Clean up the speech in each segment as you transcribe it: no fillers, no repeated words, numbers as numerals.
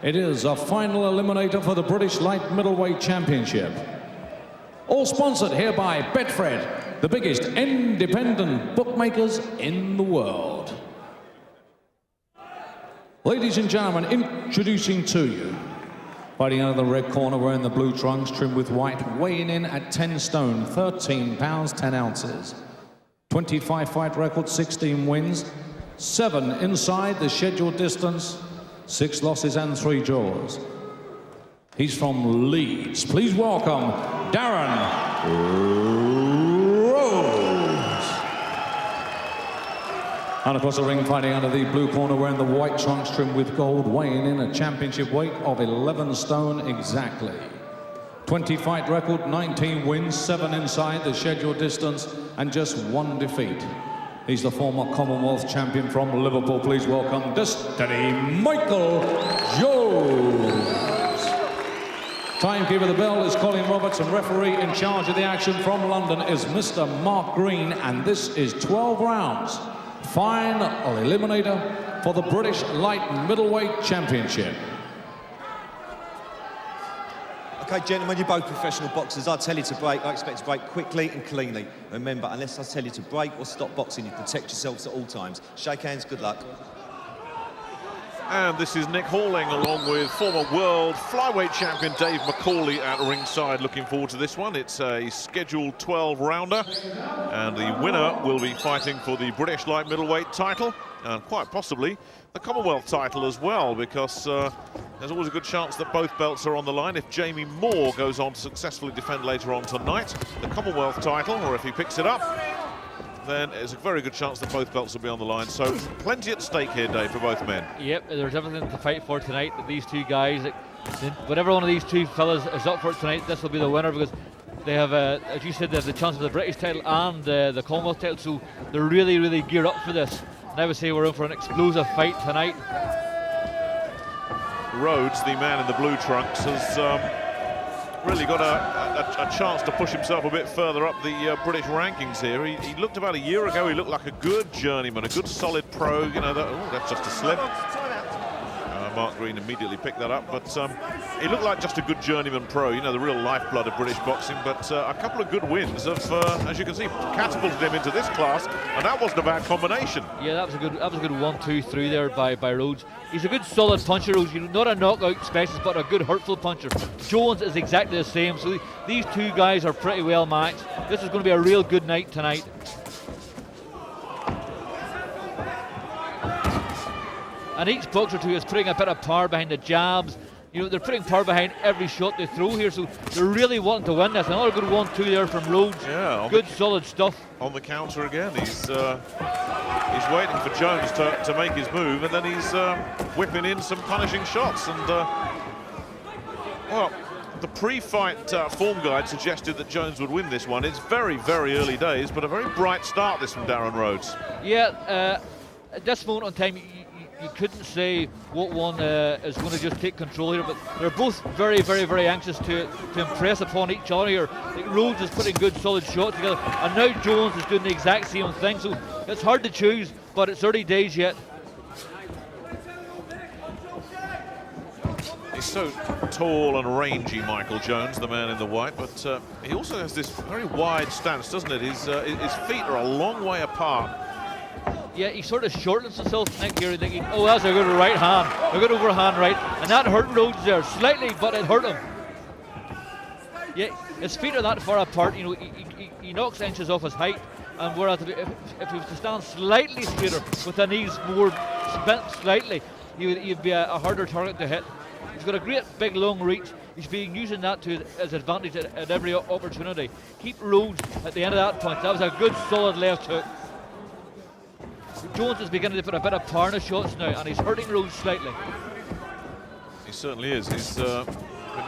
It is a final eliminator for the British Light Middleweight Championship. All sponsored here by Betfred, the biggest independent bookmakers in the world. Ladies and gentlemen, introducing to you, fighting out of the red corner, wearing the blue trunks trimmed with white, weighing in at 10 stone, 13 pounds, 10 ounces. 25 fight record, 16 wins, 7 inside the scheduled distance, 6 losses and 3 draws. He's from Leeds. Please welcome Darren Rhodes. And across the ring, fighting out of the blue corner, wearing the white trunks trimmed with gold, weighing in a championship weight of 11 stone exactly. 20 fight record, 19 wins, 7 inside the scheduled distance, and just 1 defeat. He's the former Commonwealth champion from Liverpool. Please welcome Destiny Michael Jones. Timekeeper of the bell is Colin Roberts, and referee in charge of the action from London is Mr. Mark Green, and this is 12 rounds. Final eliminator for the British Light Middleweight Championship. Okay, gentlemen, you're both professional boxers. I tell you to break, I expect to break quickly and cleanly. Remember, unless I tell you to break or stop boxing, you protect yourselves at all times. Shake hands, good luck. And this is Nick Halling, along with former world flyweight champion Dave McCauley at ringside. Looking forward to this one. It's a scheduled 12-rounder, and the winner will be fighting for the British light middleweight title, and quite possibly the Commonwealth title as well, because there's always a good chance that both belts are on the line. If Jamie Moore goes on to successfully defend later on tonight the Commonwealth title, or if he picks it up, then there's a very good chance that both belts will be on the line. So plenty at stake here, Dave, for both men. Yep, there's everything to fight for tonight. These two guys, whatever one of these two fellas is up for it tonight, this will be the winner, because they have, as you said, they have the chance of the British title and the Commonwealth title, so they're really, really geared up for this. And I would say we're in for an explosive fight tonight. Rhodes, the man in the blue trunks, has really got a chance to push himself a bit further up the British rankings here. He looked about a year ago, he looked like a good journeyman, a good solid pro. You know, that's just a slip. Mark Green immediately picked that up, but he looked like just a good journeyman pro, you know, the real lifeblood of British boxing. But a couple of good wins have, as you can see, catapulted him into this class, and that wasn't a bad combination. Yeah, that was a good 1-2-3 there by Rhodes. He's a good solid puncher, Rhodes, not a knockout specialist, but a good hurtful puncher. Jones is exactly the same, so these two guys are pretty well matched. This is going to be a real good night tonight. And each boxer too is putting a bit of power behind the jabs. You know, they're putting power behind every shot they throw here, so they're really wanting to win this. Another good 1-2 there from Rhodes. Yeah, good solid stuff. On the counter again, he's waiting for Jones to make his move, and then he's whipping in some punishing shots. And well, the pre-fight form guide suggested that Jones would win this one. It's very, very early days, but a very bright start this from Darren Rhodes. Yeah, at this moment in time, you couldn't say what one is going to just take control here, but they're both very, very, very anxious to impress upon each other here. I think Rhodes is putting good, solid shots together, and now Jones is doing the exact same thing, so it's hard to choose, but it's early days yet. He's so tall and rangy, Michael Jones, the man in the white, but he also has this very wide stance, doesn't it? His feet are a long way apart. Yeah, he sort of shortens himself, Nick, here, thinking, oh, that's a good right hand, a good overhand right, and that hurt Rhodes there, slightly, but it hurt him. Yeah, his feet are that far apart, you know, he knocks inches off his height, and whereas if he was to stand slightly straighter, with the knees more bent slightly, he'd be a harder target to hit. He's got a great big long reach. He's been using that to his advantage at every opportunity. Keep Rhodes at the end of that punch. That was a good solid left hook. Jones is beginning to put a bit of power in his shots now, and he's hurting Rhodes slightly. He certainly is. He's been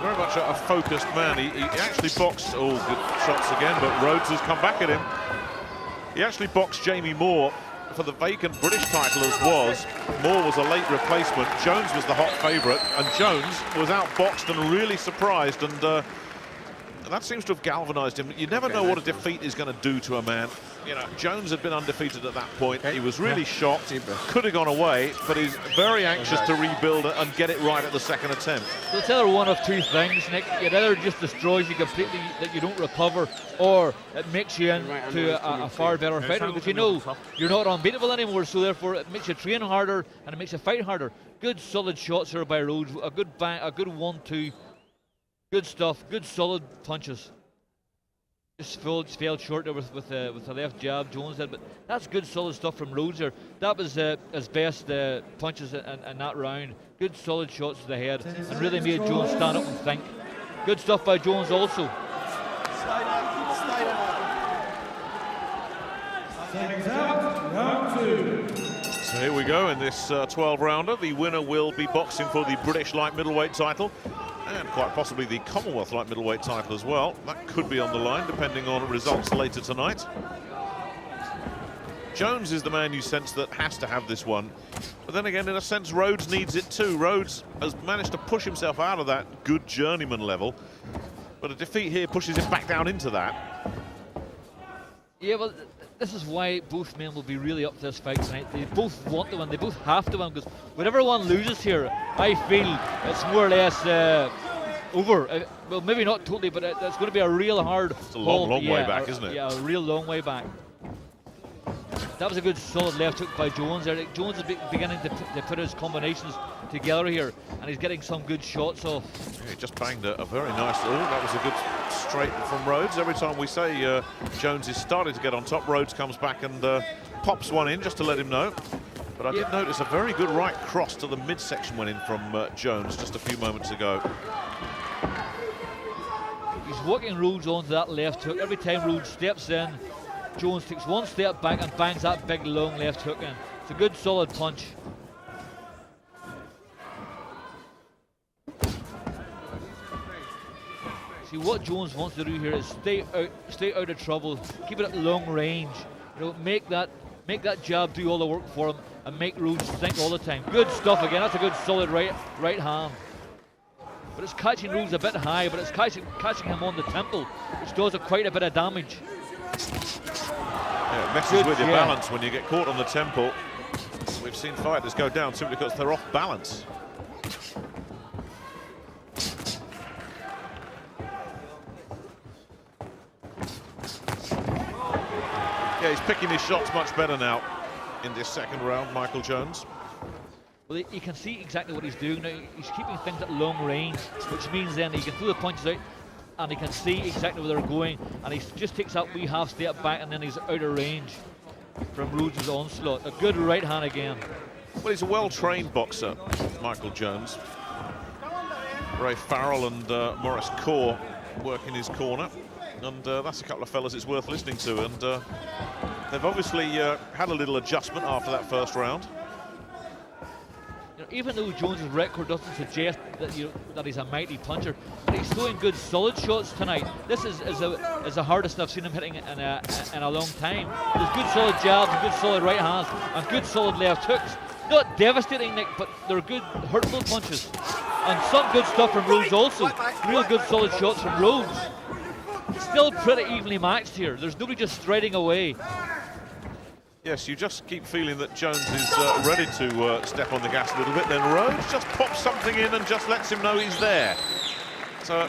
very much a focused man. He actually boxed, oh, good shots again, but Rhodes has come back at him. He actually boxed Jamie Moore for the vacant British title as was. Moore was a late replacement. Jones was the hot favourite, and Jones was outboxed and really surprised, and that seems to have galvanised him. You never know what a defeat is going to do to a man. You know, Jones had been undefeated at that point. He was really shocked, could have gone away, but he's very anxious to rebuild it and get it right at the second attempt. So it's either one of two things, Nick. It either just destroys you completely, that you don't recover, or it makes you into a far better fighter, because you know you're not unbeatable anymore, so therefore it makes you train harder and it makes you fight harder. Good solid shots here by Rhodes, a good bang, a good 1-2. Good stuff, good solid punches. Just failed short there with the left jab, Jones did, but that's good solid stuff from Rhodes there. That was his best punches in that round. Good solid shots to the head, and really made Jones stand up and think. Good stuff by Jones also. So here we go in this 12-rounder. The winner will be boxing for the British light middleweight title, and quite possibly the Commonwealth light middleweight title as well. That could be on the line depending on results later tonight. Jones is the man you sense that has to have this one, but then again, in a sense, Rhodes needs it too. Rhodes has managed to push himself out of that good journeyman level, but a defeat here pushes him back down into that. Yeah, well, this is why both men will be really up to this fight tonight. They both want to win, they both have to win, because whatever one loses here, I feel it's more or less over. Well, maybe not totally, but it's going to be a real hard It's a long way back, isn't it? Yeah, a real long way back. That was a good solid left hook by Jones there. Jones is beginning to put his combinations together here, and he's getting some good shots off. Yeah, he just banged a very nice, that was a good straight from Rhodes. Every time we say Jones is starting to get on top, Rhodes comes back and pops one in just to let him know. But I did notice a very good right cross to the midsection went in from Jones just a few moments ago. He's working Rhodes onto that left hook. Every time Rhodes steps in, Jones takes one step back and bangs that big long left hook in. It's a good solid punch. See, what Jones wants to do here is stay out of trouble, keep it at long range. You know, make that jab do all the work for him, and make Rhodes think all the time. Good stuff again. That's a good solid right hand. But it's catching Rhodes a bit high, but it's catching him on the temple, which does quite a bit of damage. Yeah, it messes with your balance when you get caught on the temple. We've seen fighters go down simply because they're off balance. Yeah, he's picking his shots much better now in this second round, Michael Jones. Well, you can see exactly what he's doing now. He's keeping things at long range, which means then he can throw the punches out, and he can see exactly where they're going, and he just takes that wee half step back, and then he's out of range from Rhodes' onslaught. A good right hand again. Well, he's a well-trained boxer, Michael Jones. Ray Farrell and Maurice Kaur work in his corner, and that's a couple of fellas it's worth listening to, and they've obviously had a little adjustment after that first round. You know, even though Jones's record doesn't suggest that he's a mighty puncher, but he's throwing good solid shots tonight. This is the hardest I've seen him hitting in a long time. There's good solid jabs, good solid right hands, and good solid left hooks. Not devastating, Nick, but they're good hurtful punches. And some good stuff from Rhodes also. Real good solid shots from Rhodes. Still pretty evenly matched here. There's nobody just striding away. Yes, you just keep feeling that Jones is ready to step on the gas a little bit. Then Rhodes just pops something in and just lets him know he's there. So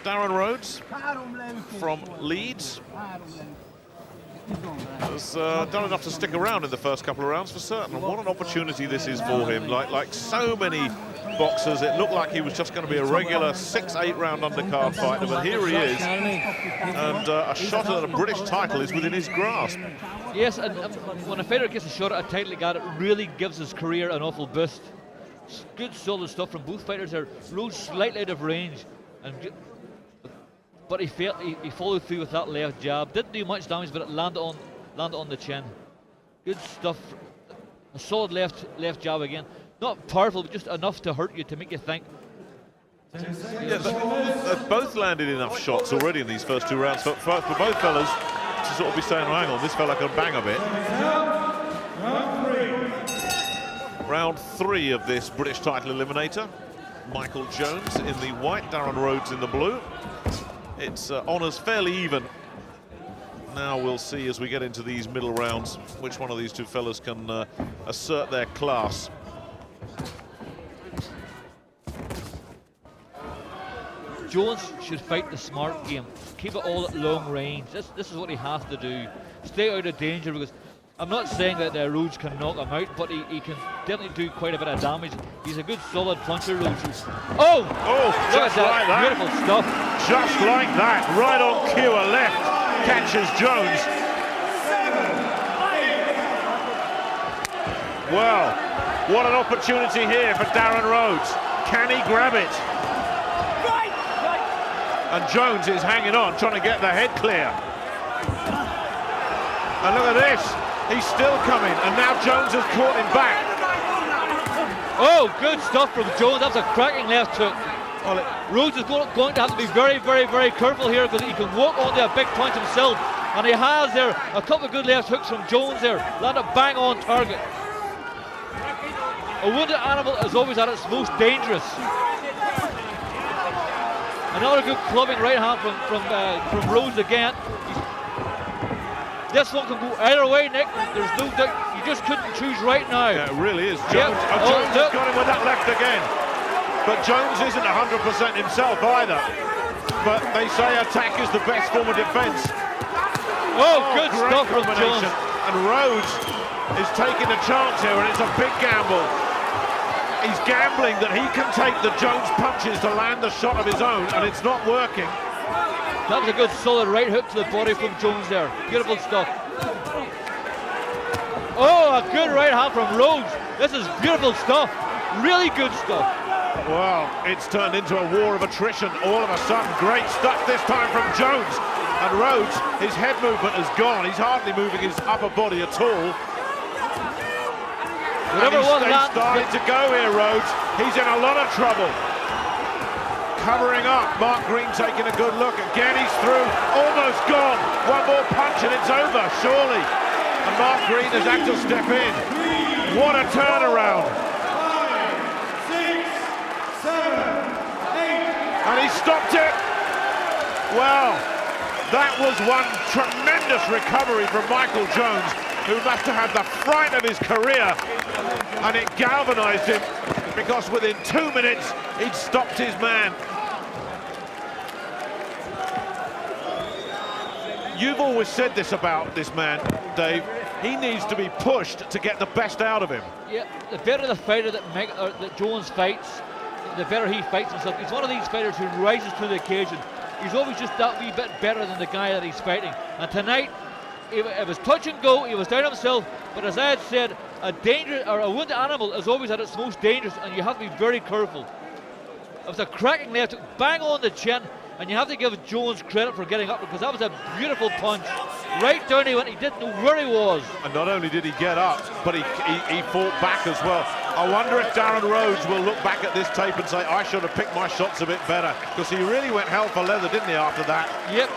Darren Rhodes from Leeds has done enough to stick around in the first couple of rounds for certain. And what an opportunity this is for him. Like so many boxers, it looked like he was just going to be a regular 6-8 round undercard fighter, but here he is, and a shot at a British title is within his grasp. Yes, and when a fighter gets a shot at a title like that, it really gives his career an awful boost. Good solid stuff from both fighters there. Rhodes slightly out of range, but he followed through with that left jab. Didn't do much damage, but it landed on the chin. Good stuff. A solid left jab again. Not powerful, but just enough to hurt you, to make you think. Yeah, they've both landed enough shots already in these first two rounds for both fellas to sort of be saying, hang on, this fella can bang a bit. Round three of this British title eliminator. Michael Jones in the white, Darren Rhodes in the blue. It's honours fairly even. Now we'll see as we get into these middle rounds which one of these two fellas can assert their class. Jones should fight the smart game. Keep it all at long range. This is what he has to do. Stay out of danger, because I'm not saying that Rhodes can knock him out, but he can definitely do quite a bit of damage. He's a good solid puncher, Rhodes. Oh! Just like that. Beautiful stuff. Just like that. Right on cue, a left. Catches Jones. Well, what an opportunity here for Darren Rhodes. Can he grab it? And Jones is hanging on, trying to get the head clear. And look at this, he's still coming, and now Jones has caught him back. Oh, good stuff from Jones. That's a cracking left hook. Well, Rhodes is going to have to be very, very, very careful here, because he can walk onto a big punch himself, and he has there a couple of good left hooks from Jones there, landed bang on target. A wounded animal is always at its most dangerous. Another good clubbing right hand from Rhodes again. This one can go either way, Nick. There's no doubt. You just couldn't choose right now. Yeah, it really is. Jones, Jones has got him with that left again. But Jones isn't 100% himself either. But they say attack is the best form of defence. Oh, good stuff from Jones. And Rhodes is taking a chance here, and it's a big gamble. He's gambling that he can take the Jones punches to land a shot of his own, and it's not working. That was a good solid right hook to the body from Jones there. Beautiful stuff. Oh, a good right hand from Rhodes. This is beautiful stuff. Really good stuff. Well, it's turned into a war of attrition all of a sudden. Great stuff this time from Jones. And Rhodes, his head movement has gone. He's hardly moving his upper body at all. Whatever was that, started to go here, Rhodes. He's in a lot of trouble. Covering up, Mark Green taking a good look. Again, he's through, almost gone. One more punch and it's over, surely. And Mark Green has had to step in. What a turnaround. 5, 6, 7, 8. And he stopped it. Well, that was one tremendous recovery from Michael Jones, who must have had the fright of his career, and it galvanised him, because within 2 minutes he'd stopped his man. You've always said this about this man, Dave. He needs to be pushed to get the best out of him. Yeah, the better the fighter that Jones fights, the better he fights himself. He's one of these fighters who rises to the occasion. He's always just that wee bit better than the guy that he's fighting. And tonight, it was touch and go. He was down himself. But as I had said, a wounded animal is always at its most dangerous, and you have to be very careful. It was a cracking left, bang on the chin, and you have to give Jones credit for getting up, because that was a beautiful punch. Right down he went. He didn't know where he was. And not only did he get up, but he fought back as well. I wonder if Darren Rhodes will look back at this tape and say, I should have picked my shots a bit better, because he really went hell for leather, didn't he, after that? Yep.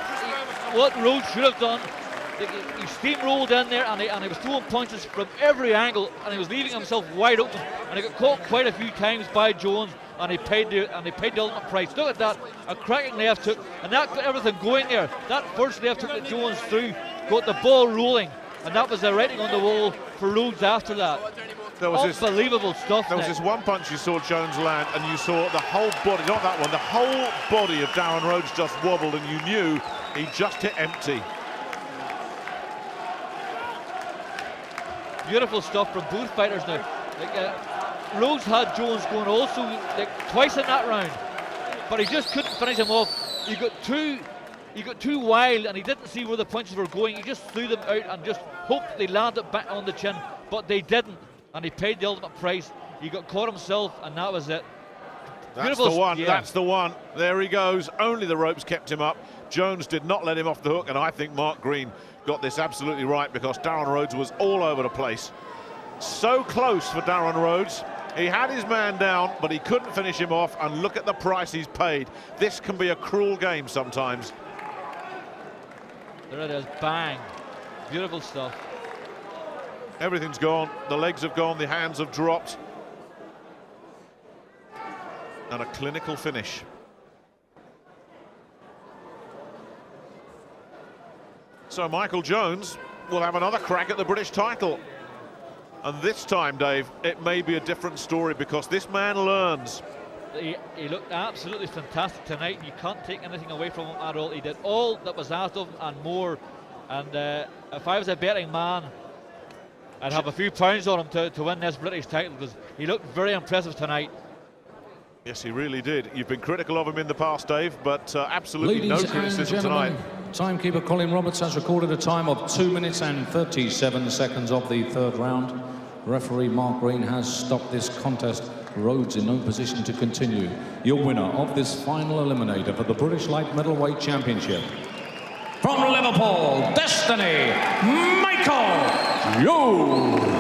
What Rhodes should have done, he steamrolled in there, and he was throwing punches from every angle, and he was leaving himself wide open, and he got caught quite a few times by Jones, and he paid the ultimate price. Look at that, a cracking left hook, and that got everything going there. That first left hook that Jones threw got the ball rolling, and that was the writing on the wall for Rhodes after that. There was unbelievable stuff. There was this one punch you saw Jones land, and you saw the whole body, not that one, the whole body of Darren Rhodes just wobbled, and you knew he just hit empty. Beautiful stuff from both fighters now. Rhodes had Jones going also twice in that round, but he just couldn't finish him off. He got too wild, and he didn't see where the punches were going. He just threw them out and just hoped they landed back on the chin, but they didn't, and he paid the ultimate price. He got caught himself, and that was it. That's the one, yeah. That's the one. There he goes. Only the ropes kept him up. Jones did not let him off the hook, and I think Mark Green got this absolutely right, because Darren Rhodes was all over the place. So close for Darren Rhodes. He had his man down, but he couldn't finish him off, and look at the price he's paid. This can be a cruel game sometimes. There it is, bang. Beautiful stuff. Everything's gone. The legs have gone, the hands have dropped. And a clinical finish. So Michael Jones will have another crack at the British title. And this time, Dave, it may be a different story because this man learns. He looked absolutely fantastic tonight, and you can't take anything away from him at all. He did all that was asked of him and more. And if I was a betting man, I'd have a few pounds on him to win this British title, because he looked very impressive tonight. Yes, he really did. You've been critical of him in the past, Dave, but absolutely no Ladies and criticism gentlemen, tonight. timekeeper Colin Roberts has recorded a time of 2 minutes and 37 seconds of the third round. Referee Mark Green has stopped this contest. Rhodes in no position to continue. Your winner of this final eliminator for the British Light Middleweight Championship, from Liverpool, Destiny, Michael Jones.